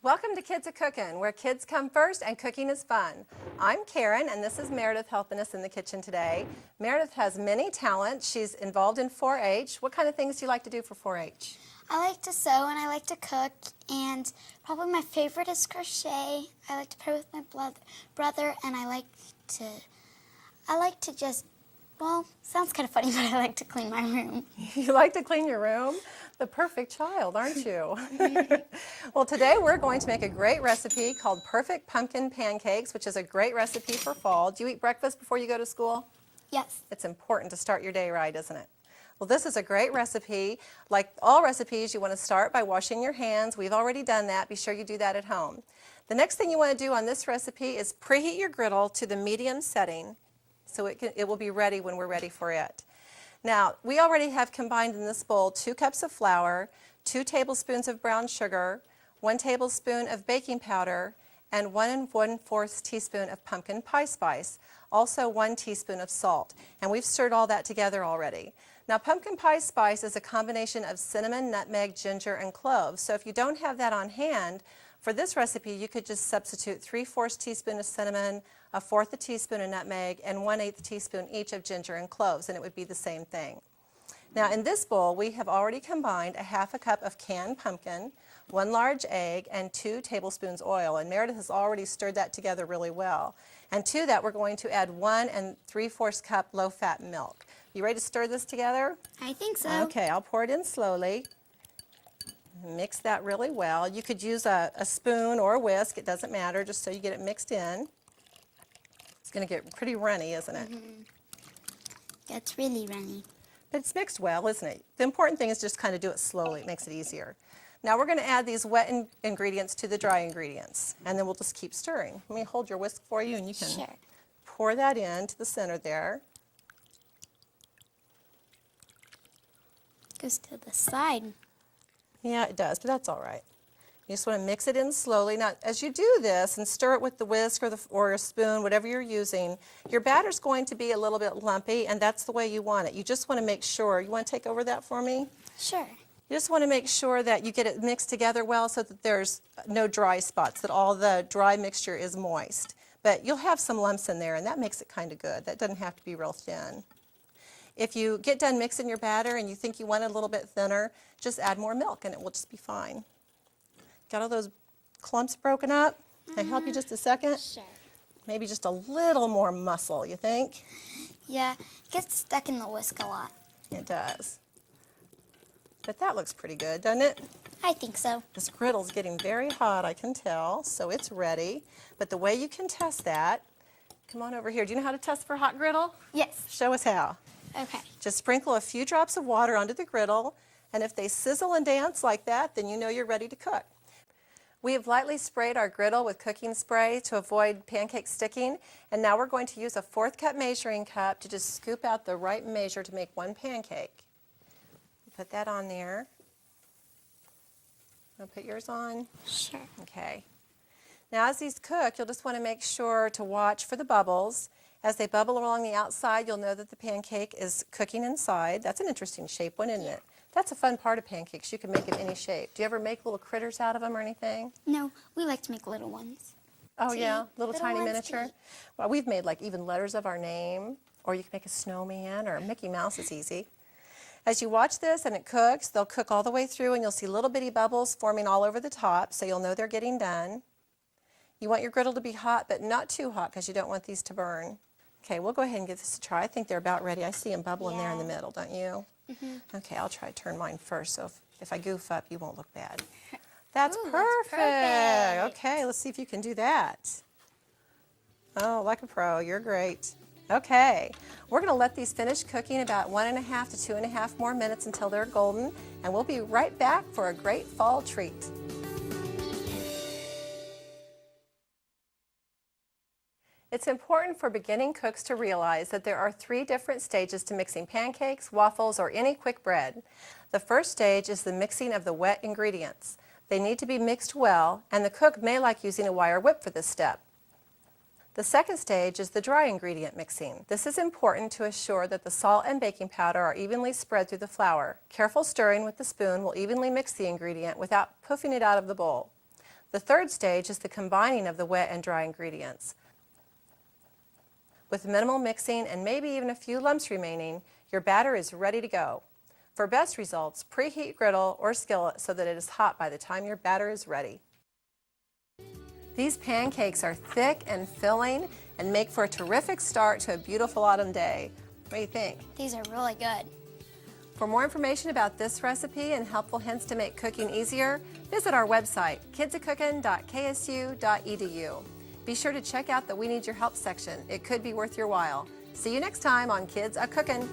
Welcome to Kids A-Cookin', where kids come first and cooking is fun. I'm Karen, and this is Meredith helping us in the kitchen today. Meredith has many talents. She's involved in 4-H. What kind of things do you like to do for 4-H? I like to sew and I like to cook, and probably my favorite is crochet. I like to play with my brother, and I like to just, well, sounds kind of funny, but I like to clean my room. You like to clean your room? The perfect child, aren't you? Well, today we're going to make a great recipe called Perfect Pumpkin Pancakes, which is a great recipe for fall. Do you eat breakfast before you go to school? Yes. It's important to start your day right, isn't it? Well, this is a great recipe. Like all recipes, you want to start by washing your hands. We've already done that. Be sure you do that at home. The next thing you want to do on this recipe is preheat your griddle to the medium setting so it will be ready when we're ready for it. Now, we already have combined in this bowl 2 cups of flour, 2 tablespoons of brown sugar, 1 tablespoon of baking powder, and 1 1/4 teaspoon of pumpkin pie spice, also 1 teaspoon of salt. And we've stirred all that together already. Now, pumpkin pie spice is a combination of cinnamon, nutmeg, ginger, and cloves. So if you don't have that on hand, for this recipe, you could just substitute 3/4 teaspoon of cinnamon, 1/4 teaspoon of nutmeg, and 1/8 teaspoon each of ginger and cloves, and it would be the same thing. Now, in this bowl, we have already combined 1/2 cup of canned pumpkin, 1 large egg, and 2 tablespoons oil. And Meredith has already stirred that together really well. And to that, we're going to add 1 3/4 cup low-fat milk. You ready to stir this together? I think so. Okay, I'll pour it in slowly. Mix that really well. You could use a spoon or a whisk, it doesn't matter, just so you get it mixed in. It's going to get pretty runny, isn't it? Mm-hmm. Yeah, it's really runny. But it's mixed well, isn't it? The important thing is just kind of do it slowly. It makes it easier. Now we're going to add these wet ingredients to the dry ingredients, and then we'll just keep stirring. Let me hold your whisk for you, and you can pour that into the center there. Goes to the side. Yeah, it does, but that's all right. You just want to mix it in slowly. Now, as you do this and stir it with the whisk or a spoon, whatever you're using, your batter's going to be a little bit lumpy, and that's the way you want it. You just want to make sure. You want to take over that for me? Sure. You just want to make sure that you get it mixed together well so that there's no dry spots, that all the dry mixture is moist. But you'll have some lumps in there, and that makes it kind of good. That doesn't have to be real thin. If you get done mixing your batter and you think you want it a little bit thinner, just add more milk and it will just be fine. Got all those clumps broken up? Can I help you just a second? Sure. Maybe just a little more muscle, you think? Yeah, it gets stuck in the whisk a lot. It does. But that looks pretty good, doesn't it? I think so. This griddle's getting very hot, I can tell, so it's ready. But the way you can test that, come on over here. Do you know how to test for a hot griddle? Yes. Show us how. Okay. Just sprinkle a few drops of water onto the griddle, and if they sizzle and dance like that, then you know you're ready to cook. We have lightly sprayed our griddle with cooking spray to avoid pancake sticking, and now we're going to use a 1/4 cup measuring cup to just scoop out the right measure to make 1 pancake. Put that on there. I'll put yours on. Sure. Okay. Now as these cook, you'll just want to make sure to watch for the bubbles. As they bubble along the outside, you'll know that the pancake is cooking inside. That's an interesting shape one, isn't it? That's a fun part of pancakes. You can make it any shape. Do you ever make little critters out of them or anything? No, we like to make little ones. Oh yeah, little tiny ones miniature. too. Well, we've made like even letters of our name, or you can make a snowman, or Mickey Mouse is easy. As you watch this and it cooks, they'll cook all the way through and you'll see little bitty bubbles forming all over the top, so you'll know they're getting done. You want your griddle to be hot, but not too hot because you don't want these to burn. Okay, we'll go ahead and give this a try. I think they're about ready. I see them bubbling there in the middle, don't you? Mm-hmm. Okay, I'll try to turn mine first, so if I goof up, you won't look bad. That's perfect. Okay, let's see if you can do that. Oh, like a pro. You're great. Okay, we're going to let these finish cooking about 1.5 to 2.5 more minutes until they're golden, and we'll be right back for a great fall treat. It's important for beginning cooks to realize that there are 3 different stages to mixing pancakes, waffles, or any quick bread. The first stage is the mixing of the wet ingredients. They need to be mixed well, and the cook may like using a wire whip for this step. The second stage is the dry ingredient mixing. This is important to assure that the salt and baking powder are evenly spread through the flour. Careful stirring with the spoon will evenly mix the ingredient without puffing it out of the bowl. The third stage is the combining of the wet and dry ingredients. With minimal mixing and maybe even a few lumps remaining, your batter is ready to go. For best results, preheat griddle or skillet so that it is hot by the time your batter is ready. These pancakes are thick and filling and make for a terrific start to a beautiful autumn day. What do you think? These are really good. For more information about this recipe and helpful hints to make cooking easier, visit our website, kidsacookin.ksu.edu. Be sure to check out the We Need Your Help section. It could be worth your while. See you next time on Kids A Cookin'.